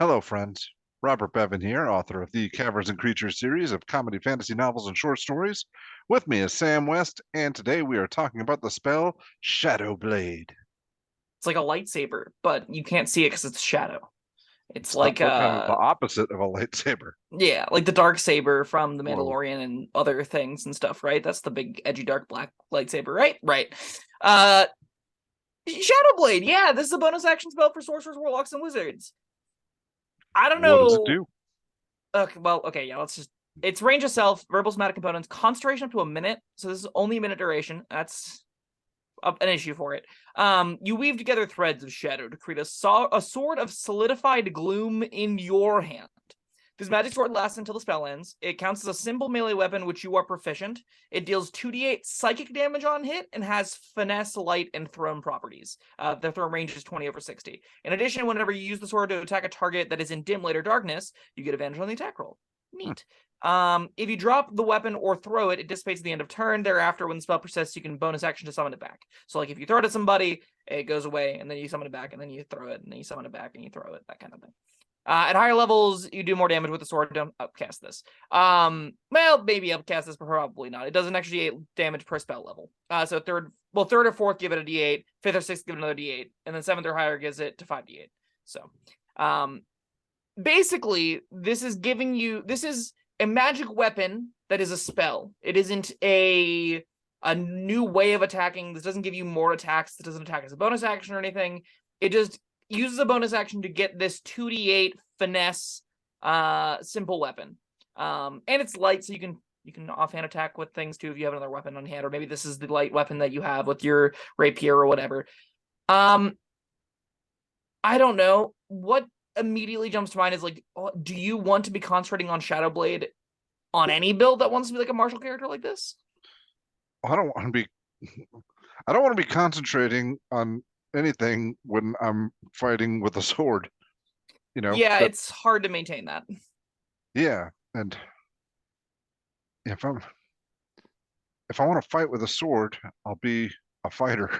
Hello, friends. Robert Bevan here, author of the Caverns Creatures series of comedy fantasy novels and short stories. With me is Sam West, and today we are talking about the spell Shadow Blade. It's like a lightsaber, but you can't see it because it's shadow. It's It's not like kind of the opposite of a lightsaber. yeah, like the dark saber from the Whoa. Mandalorian and other things and stuff, right? That's the big edgy dark black lightsaber, right? Right. Uh Shadow Blade, yeah, this is a bonus action spell for sorcerers, warlocks, and wizards. I don't What does it know. do? Okay, yeah, let's just it's range of self, verbal somatic components, concentration up to a minute. So this is only a minute duration. That's an issue for it. You weave together threads of shadow to create a sword of solidified gloom in your hand. This magic sword lasts until the spell ends. It counts as a simple melee weapon, which you are proficient. It deals 2d8 psychic damage on hit and has finesse, light, and thrown properties. The thrown range is 20 over 60. In addition, whenever you use the sword to attack a target that is in dim light or darkness, you get advantage on the attack roll. Hmm. Neat. If you drop the weapon or throw it, it dissipates at the end of turn. Thereafter, when the spell persists, you can bonus action to summon it back. So, like, if you throw it at somebody, it goes away, and then you summon it back, and then you throw it, and then you summon it back, and you throw it, that kind of thing. At higher levels, you do more damage with the sword. Don't upcast this. Well, maybe upcast this, but probably not. It does an extra d8 damage per spell level. So third or fourth, give it a d8. Fifth or sixth, give it another d8, and then seventh or higher gives it to 5d8. So, basically, this is a magic weapon that is a spell. It isn't a new way of attacking. This doesn't give you more attacks. This doesn't attack as a bonus action or anything. It just uses a bonus action to get this 2d8 finesse simple weapon. And it's light, so you can offhand attack with things too if you have another weapon on hand, or maybe this is the light weapon that you have with your rapier or whatever. I don't know. What immediately jumps to mind is like, do you want to be concentrating on Shadow Blade on any build that wants to be like a martial character like this? I don't want to be. I don't want to be concentrating on anything when I'm fighting with a sword. Yeah, That. it's hard to maintain that. Yeah, and if I want to fight with a sword, I'll be a fighter.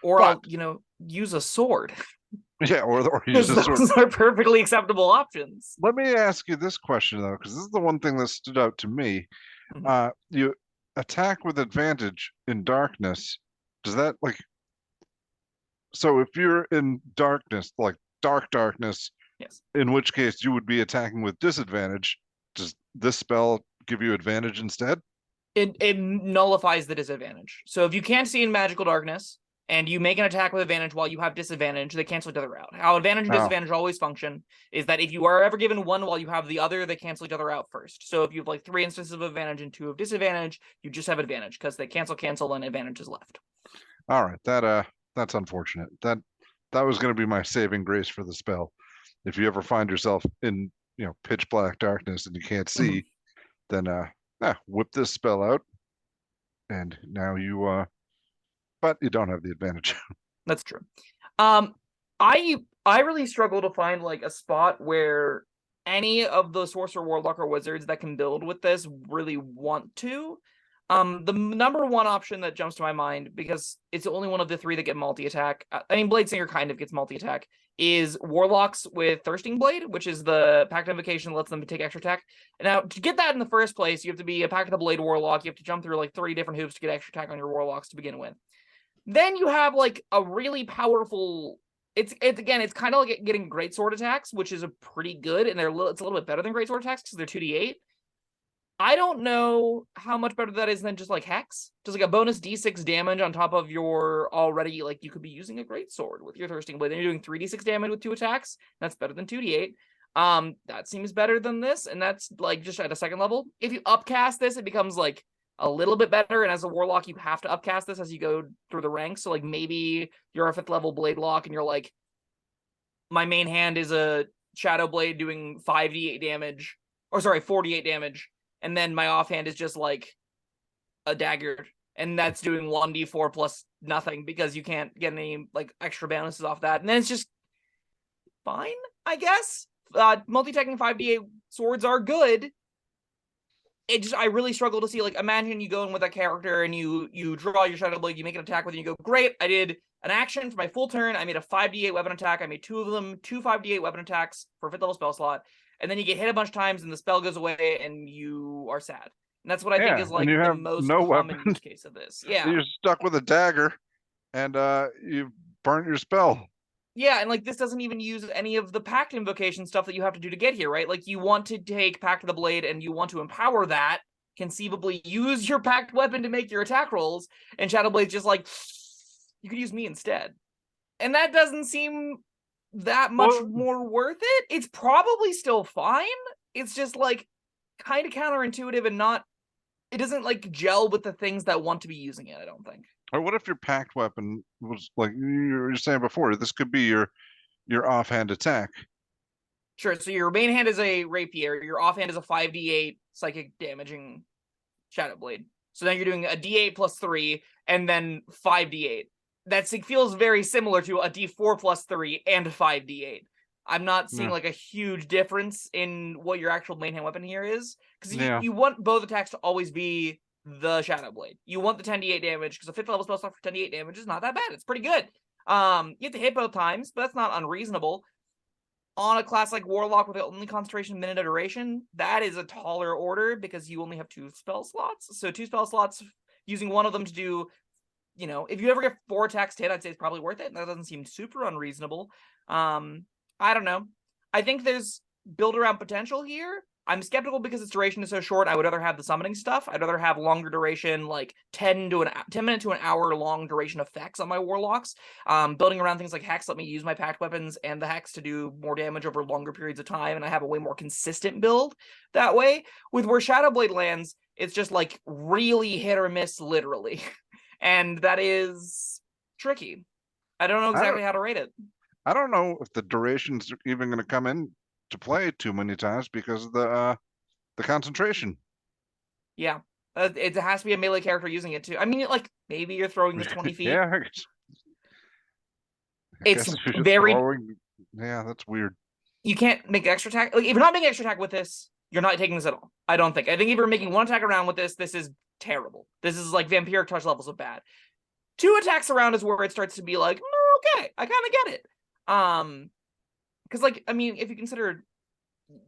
Or But I'll, use a sword. yeah, or use Because a sword. those are perfectly acceptable options. Let me ask you this question though, because this is the one thing that stood out to me. Mhm. You attack with advantage in darkness. Does that like so if you're in darkness, like dark darkness, Yes. in which case you would be attacking with disadvantage, does this spell give you advantage instead? It nullifies the disadvantage. So if you can't see in magical darkness and you make an attack with advantage while you have disadvantage, they cancel each other out. How advantage and Oh, disadvantage always function is that if you are ever given one while you have the other, they cancel each other out first. So if you have like 3 instances of advantage and 2 of disadvantage, you just have advantage because they cancel and advantage is left. all right. That's unfortunate. That was going to be my saving grace for the spell. If you ever find yourself in, pitch black darkness and you can't Mhm. see, then whip this spell out and now but you don't have the advantage. That's true. Um, I really struggle to find like a spot where any of the sorcerer, warlock, or wizards that can build with this really want to. The number one option that jumps to my mind, because it's the only one of the 3 that get multi-attack. I mean, Bladesinger kind of gets multi-attack. Is warlocks with Thirsting Blade, which is the pact invocation that lets them take extra attack. Now, to get that in the first place, you have to be a Pact of the Blade warlock. You have to jump through like 30 different hoops to get extra attack on your warlocks to begin with. Then you have like a really powerful. It's kind of like getting great sword attacks, which is a pretty good, and it's a little bit better than great sword attacks because they're 2d8. I don't know how much better that is than just like Hex. Just like a bonus d6 damage on top of your already, like, you could be using a great sword with your Thirsting Blade. Then you're doing 3d6 damage with 2 attacks. That's better than 2d8. That seems better than this, and that's like just at a second level. If you upcast this, it becomes like a little bit better, and as a warlock, you have to upcast this as you go through the ranks. So like maybe you're a 5th level blade lock, and you're like, my main hand is a Shadow Blade doing 5d8 damage, or sorry, 48 damage, and then my offhand is just like a dagger, and that's doing 1d4 plus nothing because you can't get any like extra bonuses off that. And then it's just fine, I guess. Multi-attacking 5d8 swords are good. I really struggle to see, like, imagine you go in with a character and you draw your Shadow Blade, you make an attack with it, and you go, great, I did an action for my full turn, I made a 5d8 weapon attack, I made two of them, two 5d8 weapon attacks for 5th level spell slot, and then you get hit a bunch of times and the spell goes away and you are sad. And that's what I think Yeah, is, and like, you the have most no common weapon. use case of this. Yeah. You're stuck with a dagger, and you've burnt your spell. Yeah, and like this doesn't even use any of the pact invocation stuff that you have to do to get here, right? Like you want to take Pact of the Blade and you want to empower that, conceivably use your pact weapon to make your attack rolls, and Shadowblade's just like, you could use me instead. And that doesn't seem that much Well, more worth it. It's probably still fine. It's just like kind of counterintuitive and not, it doesn't like gel with the things that want to be using it, I don't think. or what if your packed weapon was like you were saying before? This could be your offhand attack. Sure, so your main hand is a rapier, your offhand is a 5d8 psychic damaging Shadow Blade. So now you're doing a d8 plus 3 and then 5d8. That feels very similar to a d4 plus 3 and 5d8. I'm not seeing Yeah, like a huge difference in what your actual main hand weapon here is, because yeah. you want both attacks to always be the Shadow Blade. You want the 10d8 damage, because a 5th level spell slot for 10d8 damage is not that bad. It's pretty good. You have to hit both times, but that's not unreasonable. On a class like Warlock with only concentration minute of duration, that is a taller order because you only have 2 spell slots. So 2 spell slots, using one of them to do, if you ever get 4 attacks hit, I'd say it's probably worth it. And that doesn't seem super unreasonable. I don't know. I think there's build around potential here. I'm skeptical because its duration is so short. I would rather have the summoning stuff. I'd rather have longer duration, like 10 minute to an hour long duration effects on my warlocks. Building around things like Hex let me use my packed weapons and the Hex to do more damage over longer periods of time, and I have a way more consistent build that way. With where Shadowblade lands, it's just like really hit or miss, literally. And that is tricky. I don't know I don't exactly how to rate it. I don't know if the duration's even going to come in to play too many times because of the concentration. Yeah. It has to be a melee character using it too. I mean, like, maybe you're throwing this 20 feet. Yeah, I It's guess if you're just very, throwing, yeah, that's weird. you can't make extra attack. Like, if you're not making extra attack with this, you're not taking this at all. I don't think. I think if you're making 1 attack around with this is terrible. This is like vampiric touch levels of bad. 2 attacks around is where it starts to be like, okay, I kind of get it. Because, like, I mean, if you consider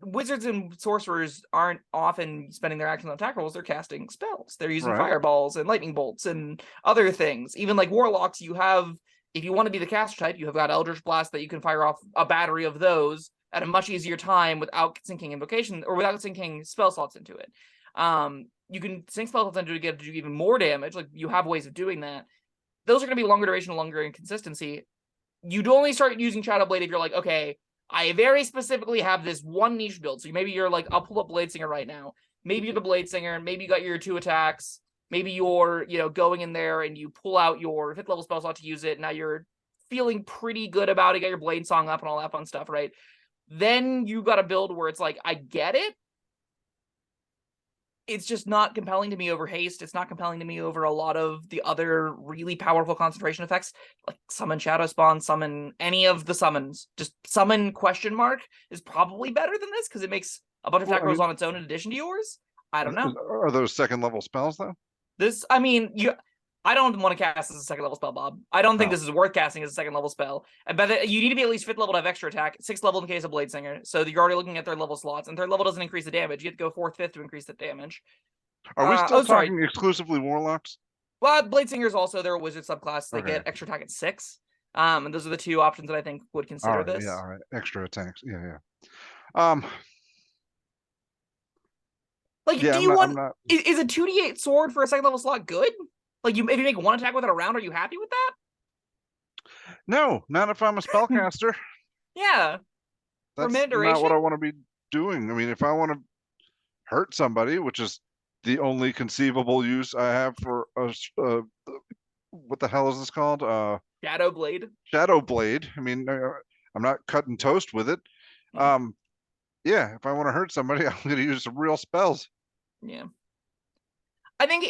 wizards and sorcerers aren't often spending their actions on attack rolls, they're casting spells. They're using Right. fireballs and lightning bolts and other things. Even like warlocks, you have, if you want to be the caster type, you have got Eldritch Blast that you can fire off a battery of those at a much easier time without sinking invocation or without sinking spell slots into it. You can sink spell slots into it to get to do even more damage. Like, you have ways of doing that. Those are going to be longer duration, longer inconsistency. You'd only start using Shadowblade if you're like, okay, I very specifically have this one niche build. So maybe you're like, I'll pull up Bladesinger right now. Maybe you're the Bladesinger, maybe you got your 2 attacks. Maybe you're, going in there and you pull out your 5th level spell slot to use it. Now you're feeling pretty good about it, got your Blade Song up and all that fun stuff, right? Then you got a build where it's like, I get it. It's just not compelling to me over haste. It's not compelling to me over a lot of the other really powerful concentration effects, like summon Shadow Spawn, summon any of the summons. Just summon ? Is probably better than this because it makes a bunch of attack rolls on its own in addition to yours. I don't know. Are those second level spells though? This, I mean, I don't want to cast as a second level spell, Bob. I don't think this is worth casting as a second level spell. But you need to be at least 5th level to have extra attack, 6th level in case of Bladesinger. So you're already looking at 3rd level slots, and 3rd level doesn't increase the damage. You have to go 4th, 5th to increase the damage. Are we still talking exclusively warlocks? Well, Bladesingers also, they're a wizard subclass. They Okay. get extra attack at 6. And those are the 2 options that I think would consider this. Yeah, all right. Extra attacks. Yeah. Like, yeah, do you want? not... Is a 2d8 sword for a second level slot good? Like, if you make 1 attack with it around, are you happy with that? No, not if I'm a spellcaster. Yeah. That's duration? not what I want to be doing. I mean, if I want to hurt somebody, which is the only conceivable use I have for what the hell is this called? Shadow Blade. Shadow Blade. I mean, I'm not cutting toast with it. Yeah, if I want to hurt somebody, I'm going to use some real spells. Yeah. I think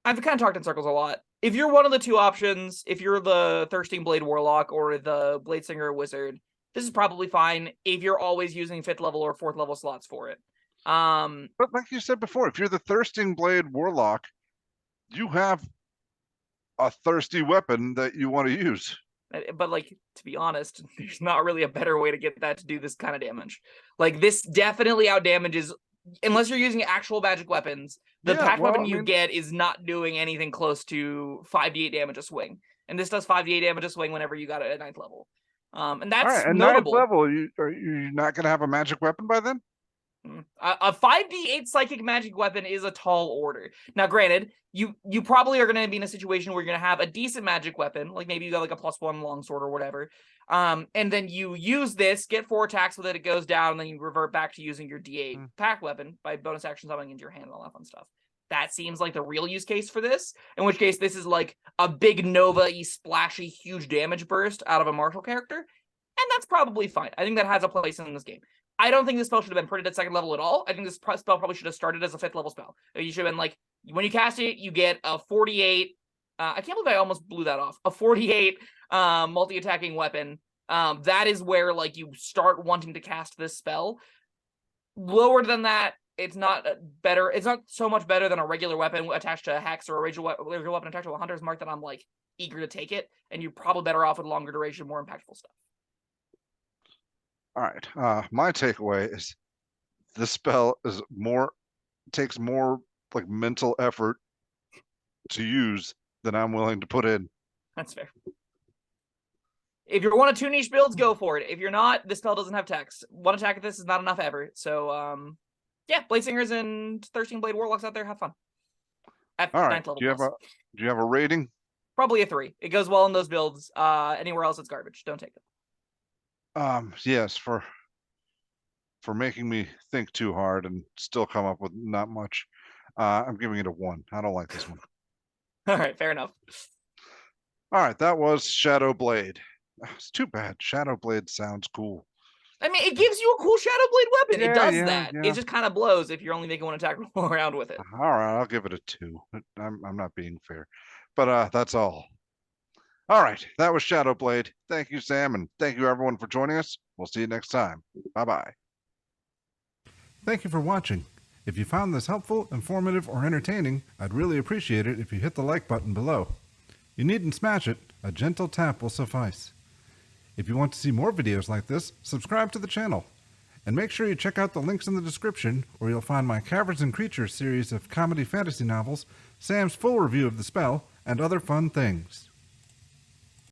I've kind of talked in circles a lot. If you're one of the 2 options, if you're the Thirsting Blade Warlock or the Bladesinger Wizard, this is probably fine if you're always using 5th level or 4th level slots for it. But like you said before, if you're the Thirsting Blade Warlock, you have a thirsty weapon that you want to use. But like, to be honest, there's not really a better way to get that to do this kind of damage. Like, this definitely out damages, unless you're using actual magic weapons. The Yeah, packed well, weapon I you mean, get is not doing anything close to 5d8 damage a swing, and this does 5d8 damage a swing whenever you got it at 9th level. And all that's right, at ninth notable. level, are you not going to have a magic weapon by then? A 5d8 psychic magic weapon is a tall order. Now, granted, you probably are going to be in a situation where you're going to have a decent magic weapon, like maybe you got like a +1 longsword or whatever. And then you use this, get 4 attacks with it, it goes down, and then you revert back to using your d8 pack weapon by bonus action summoning into your hand and all that fun stuff. That seems like the real use case for this, in which case this is like a big Nova-y, splashy, huge damage burst out of a martial character, and that's probably fine. I think that has a place in this game. I don't think this spell should have been printed at 2nd level at all. I think this spell probably should have started as a 5th level spell. You should have been like, when you cast it, you get a 48. I can't believe I almost blew that off. A 48 multi-attacking weapon. That is where like you start wanting to cast this spell. Lower than that, it's not better. It's not so much better than a regular weapon attached to a hex or a regular weapon attached to a hunter's mark that I'm like eager to take it. And you're probably better off with longer duration, more impactful stuff. All right. My takeaway is this spell is takes more like mental effort to use than I'm willing to put in. That's fair. If you're one of 2 niche builds, go for it. If you're not, this spell doesn't have text. 1 attack at this is not enough ever. So, yeah, Blade Singers and Thirsting Blade Warlocks out there, have fun. At All right. 9th level. Do you have a rating? Probably a 3. It goes well in those builds. Anywhere else, it's garbage. Don't take it. Yes, for making me think too hard and still come up with not much. I'm giving it a 1. I don't like this one. All right, fair enough. All right, that was Shadow Blade. It's too bad. Shadow Blade sounds cool. I mean, it gives you a cool Shadow Blade weapon. Yeah, it does yeah, that. yeah. It just kind of blows if you're only making 1 attack roll around with it. All right, I'll give it a 2. I'm not being fair, but that's all. All right, that was Shadow Blade. Thank you, Sam, and thank you everyone for joining us. We'll see you next time. Bye-bye. Thank you for watching. If you found this helpful, informative, or entertaining, I'd really appreciate it if you hit the like button below. You needn't smash it. A gentle tap will suffice. If you want to see more videos like this, subscribe to the channel. And make sure you check out the links in the description, where you'll find my Caverns and Creatures series of comedy fantasy novels, Sam's full review of the spell, and other fun things.